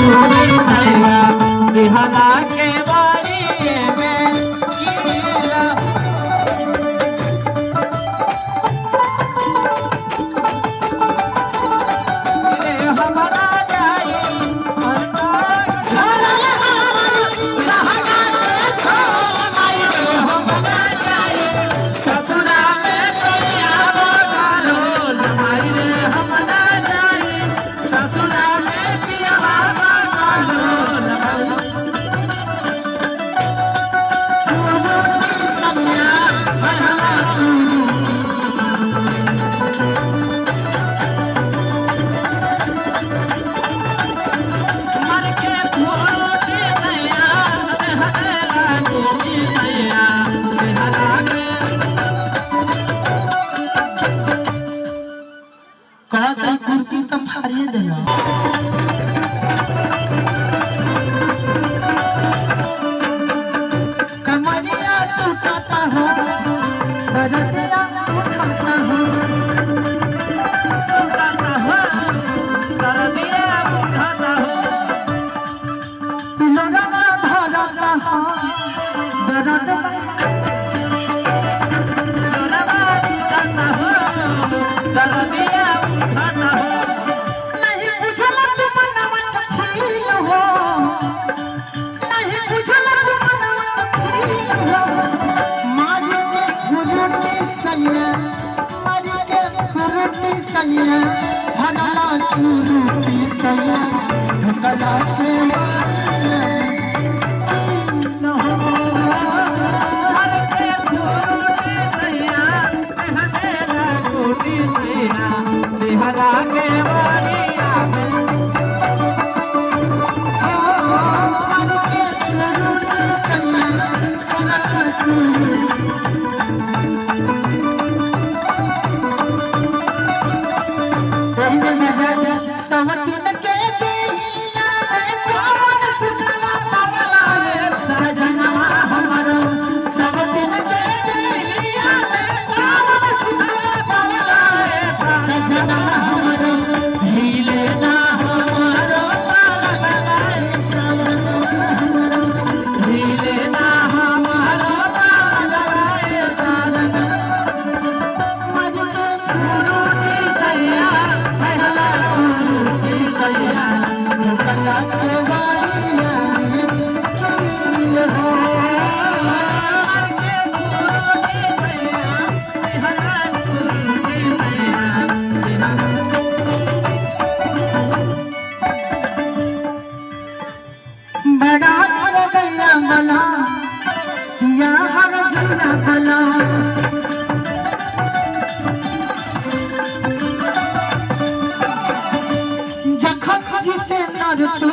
चूड़ी सैया बिहला के बारी में कीला हमारा जाई ससुरा में सैया बोलो नमाई रे हमारा जाई ससुरा में पिया बोलो नमाई सैया भरला मर के भोले सैया हरा गोरी सैया हरा कहते कुर्ती तो फाड़िए देना कमरिया टूटता हो दर्दिया उठाता हो टूटता हो दर्दिया उठाता हो लोगवा भरता हो दर्द लोगवा उठाता हो दर्दिया उठाता हो नहीं बुझल तुम मनवा फील हो नहीं बुझल तुम मनवा फील हो मार के फुरुटी सैया मार के फुरुटी सैया भरला चूरुटी सैया ढकला के मार के फुरुटी सैया हमेरा गोटी सैया बिहला के बारिया में मार के फुरुटी सैया भरला चूरुटी सवतीन के देहिया में कौन सुखवा पावला रे सजनवा हमरो सवतीन के देहिया में कौन सुखवा पावला रे सजनवा हमरो हिले ना हमरो पालगला रे सजनवा हमरो हिले ना हमरो पालगला रे सजनवा मज के फुरुटी सैया भरला चूरुटी सैया ढकला के बारिया में कील हो मज के फुरुटी सैया भरला चूरुटी सैया बड़ा मेरे गैया बना या हर जिला भला जखन जीते नर तू